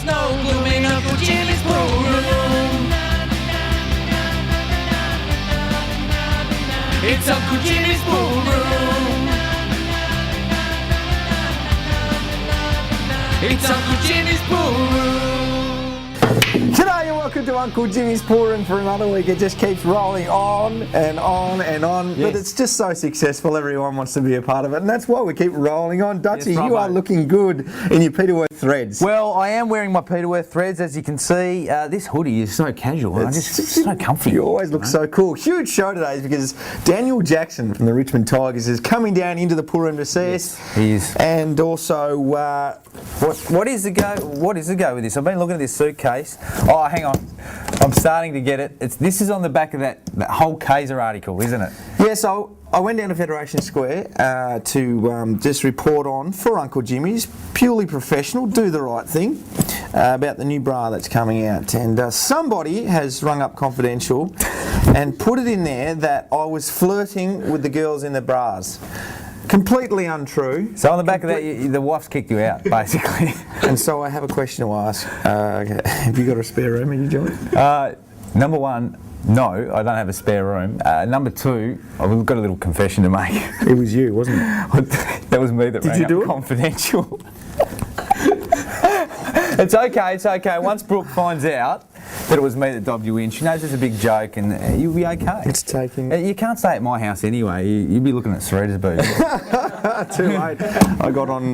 no gloom in Uncle Jimmy's pool room. It's Uncle Jimmy's pool room. It's Uncle Jimmy's pool room. G'day and welcome to Uncle Jimmy's Pool Room for another week. It just keeps rolling on and on and on, yes. but it's just so successful. Everyone wants to be a part of it, and that's why we keep rolling on. Dutchy, Yes, you are looking good in your Peterworth threads. Well, I am wearing my Peterworth threads, as you can see. This hoodie is so casual. It's so comfy. You always look so cool. Huge show today because Daniel Jackson from the Richmond Tigers is coming down into the pool room to see us. He is. And also, What is the go with this? I've been looking at this suitcase. Oh, hang on. I'm starting to get it. This is on the back of that whole Kaiser article, isn't it? yeah, so I went down to Federation Square to just report on for Uncle Jimmy's, purely professional, do the right thing, about the new bra that's coming out. And somebody has rung up Confidential and put it in there that I was flirting with the girls in the bras. Completely untrue. So on the back of that, the wife's kicked you out, basically. And so I have a question to ask. Have you got a spare room? Are you joining? Number one, no, I don't have a spare room. Number two, I've got a little confession to make. It was you, wasn't it? That was me that Did rang you up do it? Confidential. It's okay. Once Brooke finds out that it was me that dobbed you in, she knows it's a big joke and you'll be okay. It's taking... You can't stay at my house anyway. You'd be looking at Sarita's boots. Too late. I got on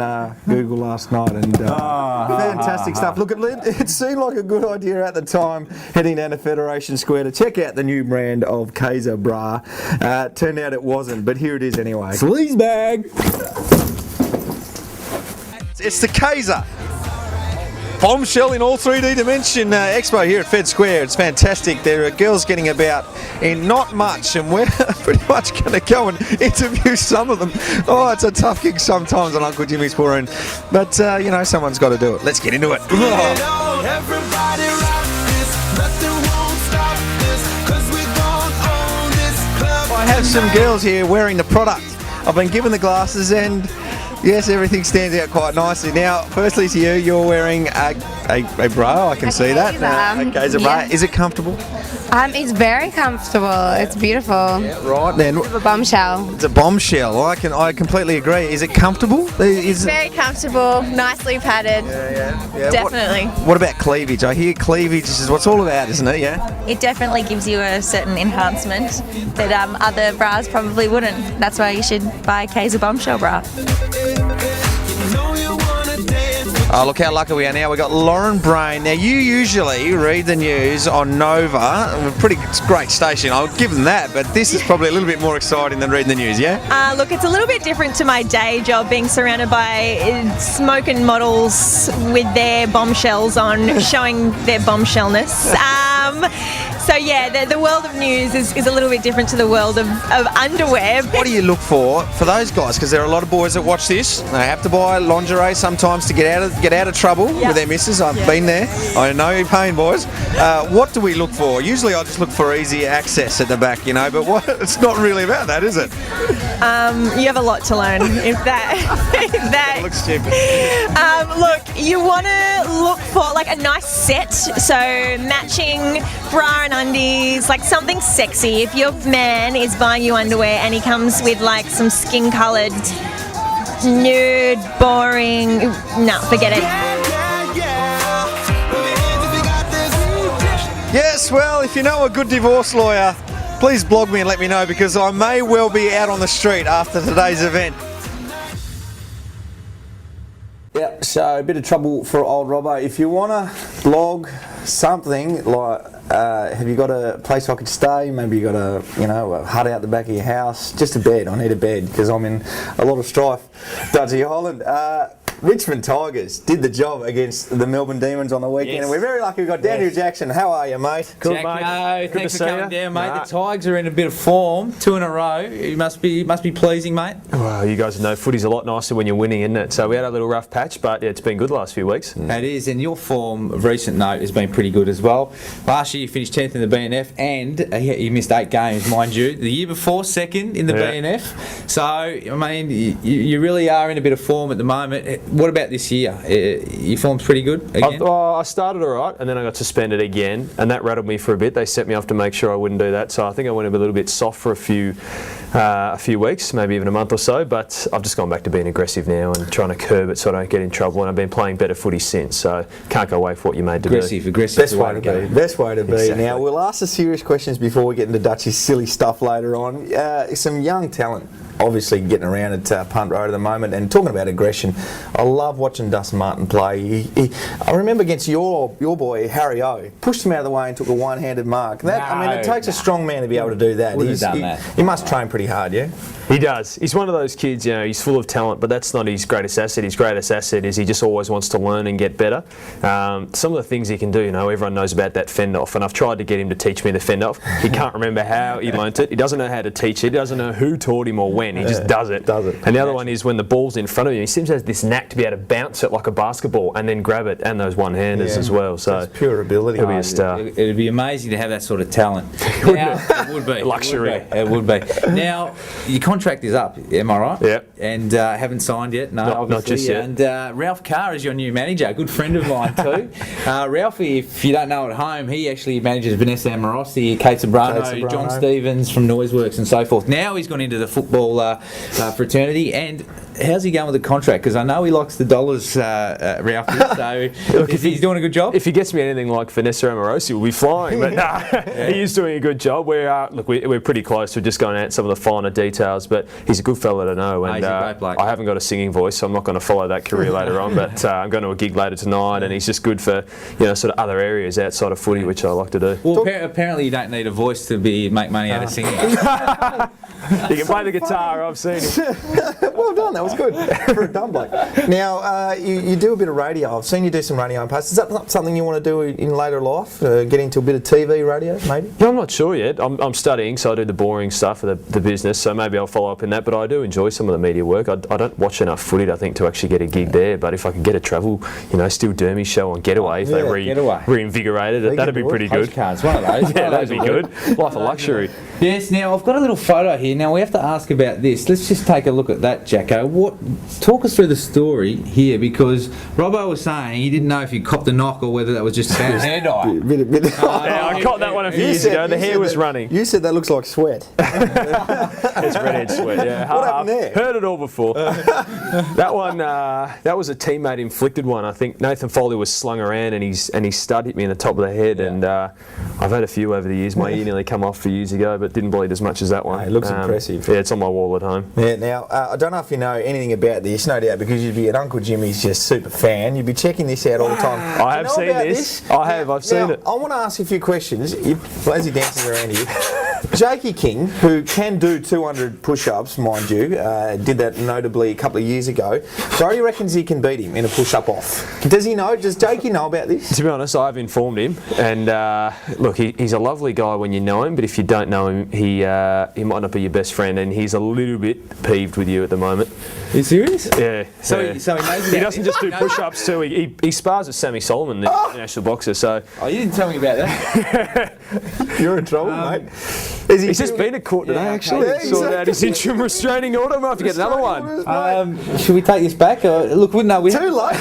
Google last night and fantastic stuff. Look, it seemed like a good idea at the time heading down to Federation Square to check out the new brand of Kaiser bra. Turned out it wasn't, but here it is anyway. Sleaze bag. It's the Kaiser Bombshell in all 3D dimension expo here at Fed Square. It's fantastic. There are girls getting about in not much, and we're pretty much going to go and interview some of them. Oh, it's a tough gig sometimes on Uncle Jimmy's Pool Room, but you know, someone's got to do it. Let's get into it. I have some girls here wearing the product. I've been given the glasses and yes, everything stands out quite nicely. Now, firstly to you, you're wearing a bra, I can see that. A Kaiser bra. Yeah. Is it comfortable? It's very comfortable. It's beautiful. Yeah, right then. A bombshell. It's a bombshell. I completely agree. Is it comfortable? Is it... Very comfortable, nicely padded. Yeah. Definitely. What about cleavage? I hear cleavage is what's all about, isn't it? Yeah. It definitely gives you a certain enhancement that other bras probably wouldn't. That's why you should buy a Kaiser Bombshell bra. Oh, look how lucky we are now. We've got Lauren Brain. Now, you usually read the news on Nova. A pretty great station. I'll give them that, but this is probably a little bit more exciting than reading the news, yeah? Look, it's a little bit different to my day job, being surrounded by smoking models with their bombshells on, showing their bombshellness. So yeah, the world of news is a little bit different to the world of underwear. What do you look for those guys? Because there are a lot of boys that watch this. They have to buy lingerie sometimes to get out of trouble with their missus. I've been there. I know your pain, boys. What do we look for? Usually I just look for easy access at the back, you know, but it's not really about that, is it? You have a lot to learn. If that It looks stupid. Look, you want to look for like a nice set, so matching bra and undies, like something sexy. If your man is buying you underwear and he comes with like some skin-coloured, nude, boring, no, forget it. Yes, well, if you know a good divorce lawyer, please blog me and let me know, because I may well be out on the street after today's event. Yeah, so a bit of trouble for old Robbo. If you want to blog something like, have you got a place I could stay? Maybe you got a hut out the back of your house. Just a bed. I need a bed because I'm in a lot of strife. Dudley Holland. Richmond Tigers did the job against the Melbourne Demons on the weekend, Yes. and we're very lucky we've got Daniel Jackson. How are you, mate? Good, Jacko, mate. Good thanks to for see coming you. down, mate. Nah. The Tigers are in a bit of form, 2 in a row. It must be pleasing, mate. Well, you guys know footy's a lot nicer when you're winning, isn't it? So we had a little rough patch, but yeah, it's been good the last few weeks. It is, and your form of recent note has been pretty good as well. Last year you finished 10th in the BNF, and you missed 8 games, mind you. The year before, 2nd in the BNF. So, I mean, you really are in a bit of form at the moment. what about this year? Your form's pretty good again? I started all right, and then I got suspended again, and that rattled me for a bit. They set me off to make sure I wouldn't do that, so I think I went a little bit soft for a few weeks, maybe even a month or so, but I've just gone back to being aggressive now and trying to curb it so I don't get in trouble, and I've been playing better footy since, so can't go away for what you made to do. Aggressive. Best way to be. Best way to be. Exactly. Now, we'll ask the serious questions before we get into Dutch's silly stuff later on. Some young talent, obviously, getting around at Punt Road at the moment, and talking about aggression, I love watching Dustin Martin play. I remember against your boy, Harry O, pushed him out of the way and took a one-handed mark. It takes a strong man to be able to do that. He must train pretty hard, yeah? He does. He's one of those kids, he's full of talent, but that's not his greatest asset. His greatest asset is he just always wants to learn and get better. Some of the things he can do, everyone knows about that fend-off, and I've tried to get him to teach me the fend-off. He can't remember how he learnt it. He doesn't know how to teach it. He doesn't know who taught him or when. He just does it. And the other one is when the ball's in front of you, he seems to have this knack to be able to bounce it like a basketball and then grab it, and those one-handers as well. So it's pure ability. He'll be a star. It'd be amazing to have that sort of talent. It would be. Luxury. It would be. Now, your contract is up, am I right? Yeah. And haven't signed yet? No, obviously. Not just yet. And Ralph Carr is your new manager, a good friend of mine too. Ralphie, if you don't know at home, he actually manages Vanessa Amorossi, Kate Sobrano, John Stevens from Noiseworks and so forth. Now he's gone into the football fraternity. And how's he going with the contract? Because I know he likes the dollars, Ralphie. So look, if he's doing a good job. If he gets me anything like Vanessa Amorossi, we'll be flying. But he is doing a good job. We're pretty close. We're just going out some of the finer details. But he's a good fella to know. And he's a great bloke. I haven't got a singing voice, so I'm not going to follow that career later on. But I'm going to a gig later tonight, and he's just good for sort of other areas outside of footy, which I like to do. Well, apparently you don't need a voice to make money out of singing. You can play the guitar. I've seen it. Well done. That was good for a dumb bloke. Now, you do a bit of radio. I've seen you do some radio in posts. Is that something you want to do in later life? Get into a bit of TV radio, maybe? No, I'm not sure yet. I'm studying, so I do the boring stuff of the business, so maybe I'll follow up in that, but I do enjoy some of the media work. I don't watch enough footy, I think, to actually get a gig there, but if I could get a travel, Still Dermy show on Getaway, if they reinvigorated it, that'd be pretty good. Postcards, one of those. Yeah, that'd be good. Life of luxury. Yes, now I've got a little photo here. Now we have to ask about this. Let's just take a look at that, Jacko. Talk us through the story here, because Robbo was saying he didn't know if you copped a knock or whether that was just bad hair dye. Yeah, I caught that one a few years ago. The hair was running. You said that looks like sweat. It's redhead sweat, yeah. What happened there? Heard it all before. That one, that was a teammate inflicted one. I think Nathan Foley was slung around and his stud hit me in the top of the head, and I've had a few over the years. My ear nearly come off years ago, but didn't bleed as much as that one. It looks impressive. Yeah, it's on my wall at home. Yeah, now, I don't know if you know anything about this, no doubt, because you'd be an Uncle Jimmy's just super fan. You'd be checking this out all the time. I have seen this. I've seen it. I want to ask you a few questions. As he dances around here, Jakey King, who can do 200 push-ups, mind you, did that notably a couple of years ago. Brody reckons he can beat him in a push-up off. Does he know? Does Jakey know about this? To be honest, I've informed him, and look, he's a lovely guy when you know him, but if you don't know him, he might not be your best friend, and he's a little bit peeved with you at the moment. Are you serious? Yeah. So yeah. he knows he doesn't just do push-ups too. He spars with Sammy Solomon, the international boxer. So. Oh, you didn't tell me about that. You're in trouble, mate. He's just been at court today, actually. Yeah, Sorted out his interim restraining order. Might have to get another one. Should we take this back? Look, we Too late,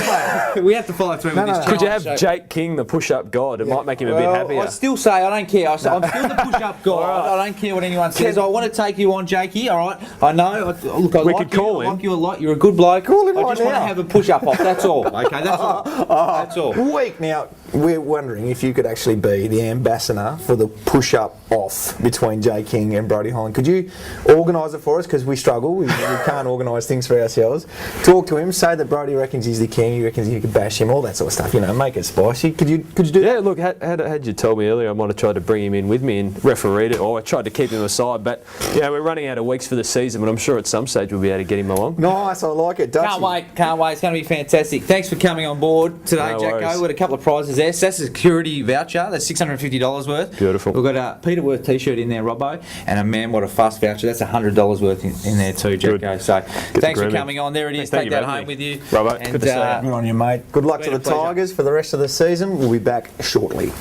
mate. We have to follow through with this. Could you have Jake King, the push-up god? It might make him a bit happier. I still say I don't care. I'm still the push-up god. I don't care what anyone says. I want to take you on, Jakey. All right. I know. Look, I like you a lot. You're a good bloke. Call him I right just want to now. have a push-up off. That's all. Okay. That's all. That's all. Weak. Now, we're wondering if you could actually be the ambassador for the push-up off between Jay King and Brodie Holland. Could you organise it for us? Because we struggle. We can't organise things for ourselves. Talk to him. Say that Brodie reckons he's the king. He reckons you could bash him. All that sort of stuff. Make it spicy. Could you do that? Yeah, look, had you told me earlier, I might have tried to bring him in with me and refereed it, or I tried to keep him aside. But, we're running out of weeks for the season, but I'm sure at some stage we'll be able to get him along. Nice. I like it. Can't wait. It's going to be fantastic. Thanks for coming on board today, Jacko. We've got a couple of prizes there. So that's a security voucher. That's $650 worth. Beautiful. We've got a Peter Worth t-shirt in there, Robbo, and a Man What a Fuss voucher. That's $100 worth in there too, Jacko. So thanks for coming on. There it is. Take that home with you. Robbo, good to see you. Good on you, mate. Good luck to the Tigers for the rest of the season. We'll be back shortly.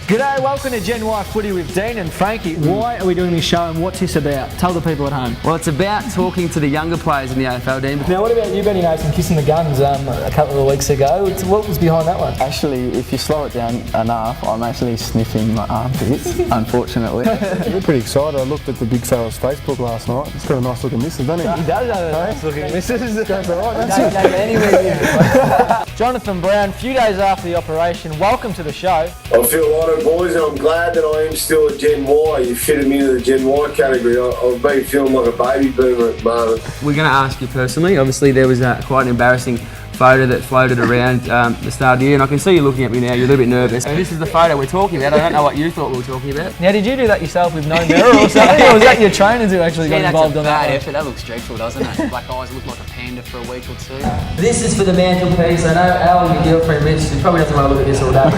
G'day, welcome to Geny Footy with Dean and Frankie. Why are we doing this show and what's this about? Tell the people at home. Well, it's about talking to the younger players in the AFL, Dean. Now, what about you, Benny Nason, kissing the guns a couple of weeks ago? What was behind that one? Actually, if you slow it down enough, I'm actually sniffing my armpits, unfortunately. We're pretty excited. I looked at the big fella's Facebook last night. He's got a nice looking missus, doesn't he? He does have a nice looking missus. Goes all right, Don't go anywhere. Jonathan Brown, a few days after the operation, welcome to the show. I feel honoured, boys, and I'm glad that I am still a Gen Y. You fitted me into the Gen Y category. I've been feeling like a baby boomer at the moment. We're going to ask you personally. Obviously, there was quite an embarrassing photo that floated around the start of the year, and I can see you looking at me now. You're a little bit nervous. And this is the photo we're talking about. I don't know what you thought we were talking about. Now, did you do that yourself with no mirror or something, or was that your trainers who actually got involved on that? Effort. That looks dreadful, doesn't it? Black eyes look like a panda for a week or two. This is for the mantelpiece. I know Al, your girlfriend Mitch, she probably doesn't want to look at this all day.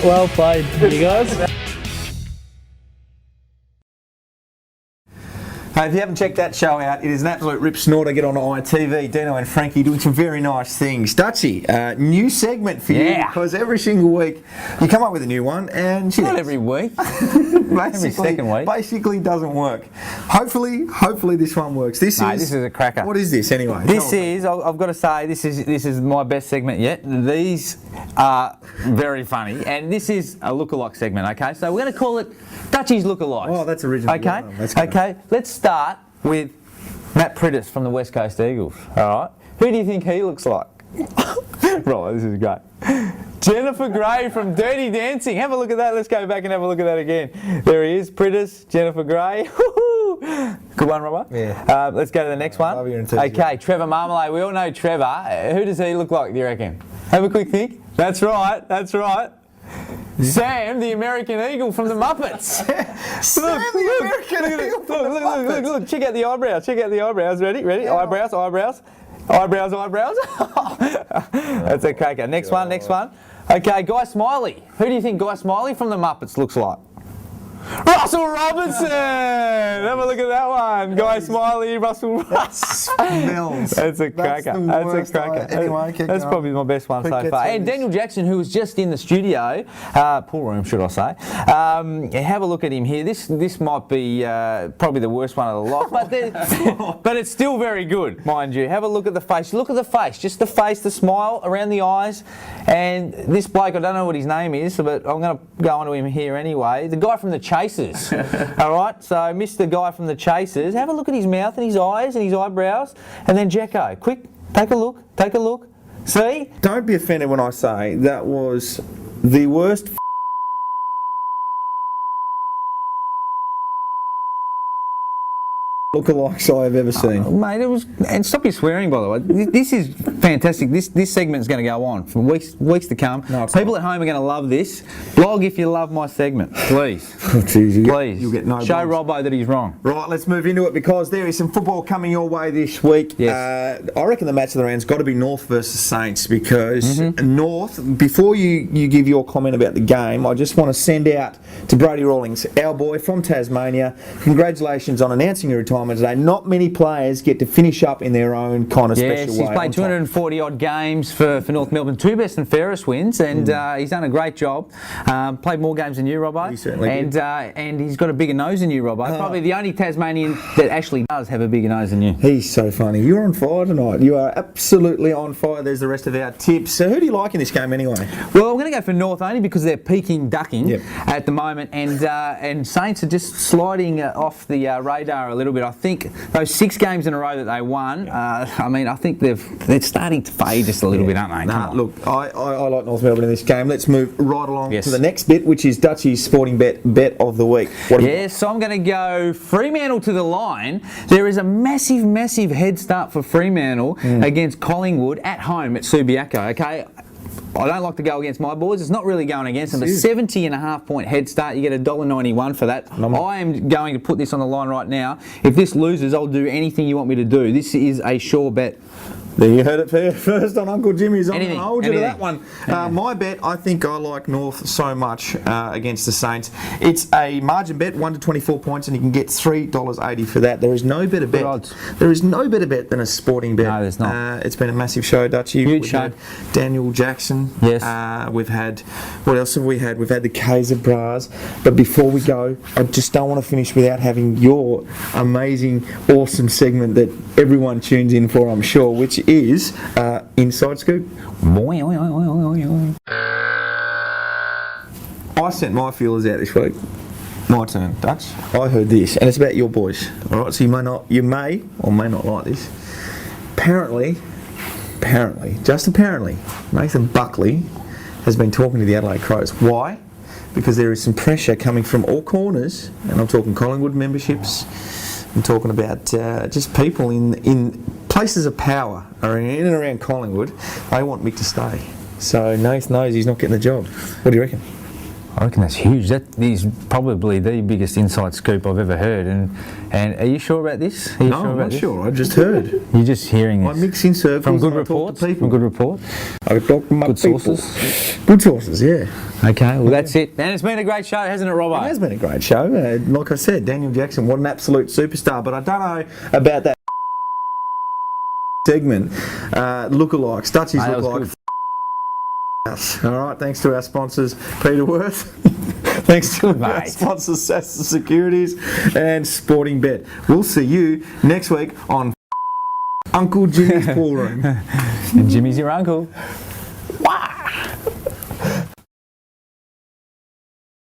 Well played, you guys. Hey, if you haven't checked that show out, it is an absolute rip snorter. Get on ITV. Dino and Frankie doing some very nice things. Dutchy, new segment for you because every single week you come up with a new one and not every week. every second week. Basically doesn't work. Hopefully this one works. This is a cracker. What is this anyway? This is, I've got to say, this is my best segment yet. These are very funny, and this is a lookalike segment. Okay, so we're going to call it Dutchy's Lookalikes. Oh, that's original. Okay, okay. Let's start with Matt Priddis from the West Coast Eagles. All right, who do you think he looks like? Right, this is great. Jennifer Grey from Dirty Dancing. Have a look at that. Let's go back and have a look at that again. There he is, Priddis, Jennifer Grey. Good one, Robert. Yeah. Let's go to the next one. Okay, Trevor Marmalade. We all know Trevor. Who does he look like, do you reckon? Have a quick think. That's right. That's right. Sam, the American Eagle from the Muppets. Look, check out the eyebrows. Check out the eyebrows. Ready? Yeah. Eyebrows. That's a cracker. Next one. Okay, Guy Smiley. Who do you think Guy Smiley from the Muppets looks like? Russell Robinson! Have a look at that one. Guy Smiley, Russell Robinson. That's a cracker. That's a cracker. Anyway, that's probably my best one so far. And Daniel Jackson, who was just in the studio, pool room, should I say. Have a look at him here. This might be probably the worst one of the lot, but it's still very good, mind you. Have a look at the face. Look at the face. Just the face, the smile around the eyes. And this bloke, I don't know what his name is, but I'm going to go on to him here anyway. The guy from the Chasers. All right, so Mr. Guy from the Chasers, have a look at his mouth and his eyes and his eyebrows, and then Jacko. Quick, take a look. See? Don't be offended when I say that was the worst lookalikes I have ever seen. Mate, it was, and stop your swearing, by the way. This is fantastic. This segment is going to go on for weeks to come. No, people at home are going to love this. Blog if you love my segment, please. Please. You'll get no show blogs. Robbo that he's wrong. Right, let's move into it because there is some football coming your way this week. Yes. I reckon the match of the round's got to be North versus Saints because North, before you give your comment about the game, I just want to send out to Brody Rawlings, our boy from Tasmania, congratulations on announcing your retirement today. Not many players get to finish up in their own kind of special way. Yes, he's played 240 odd games for North Melbourne, 2 best and fairest wins, and he's done a great job. Played more games than you, Robbo. He certainly did. And he's got a bigger nose than you, Robbo. Probably the only Tasmanian that actually does have a bigger nose than you. He's so funny. You're on fire tonight. You are absolutely on fire. There's the rest of our tips. So who do you like in this game anyway? Well, I'm going to go for North only because they're peaking ducking at the moment, and Saints are just sliding off the radar a little bit. I think those 6 games in a row that they won, I think they're starting to fade just a little bit, aren't they? Look, I like North Melbourne in this game. Let's move right along to the next bit, which is Dutchy's sporting bet of the week. So I'm going to go Fremantle to the line. There is a massive head start for Fremantle against Collingwood at home at Subiaco, okay? I don't like to go against my boys. It's not really going against them. But 70.5 point head start, you get $1.91 for that. I am going to put this on the line right now. If this loses, I'll do anything you want me to do. This is a sure bet. There you heard it first on Uncle Jimmy's. I'm going Anything, to hold you to anything. that one. My bet, I think I like North so much against the Saints. It's a margin bet, 1 to 24 points, and you can get $3.80 for that. There is no better bet. odds. There is no better bet than a sporting bet. No, there's not. It's been a massive show, Dutchy. Huge We've show. had Daniel Jackson. Yes. We've had, what else have we had? We've had the Kaiser Bras. But before we go, I just don't want to finish without having your amazing, awesome segment that everyone tunes in for, I'm sure, which is Inside Scoop. I sent my feelers out this week. My turn, Dutch. I heard this, and it's about your boys. All right, so you may or may not like this. Apparently, just apparently, Nathan Buckley has been talking to the Adelaide Crows. Why? Because there is some pressure coming from all corners, and I'm talking Collingwood memberships. I'm talking about just people in places of power in and around Collingwood. They want Mick to stay. So Nath knows he's not getting the job. What do you reckon? I reckon that's huge. That is probably the biggest inside scoop I've ever heard. And are you sure about this? Are you No, sure I'm about not this? sure. I just heard. You're just hearing this. I mix in circles from good and I talk to reports. people. From good report. I talk to my Good people. sources. Good sources, yeah. Okay, well that's it. And it's been a great show, hasn't it, Robbo? It has been a great show. Like I said, Daniel Jackson, what an absolute superstar. But I don't know about that segment. Lookalikes. Dutchies Mate, look that like was us. All right, thanks to our sponsors, Peter Worth. Thanks to our Mate. sponsors, Sasa Securities and Sporting Bet. We'll see you next week on Uncle Jimmy's Pool Room. And Jimmy's your uncle.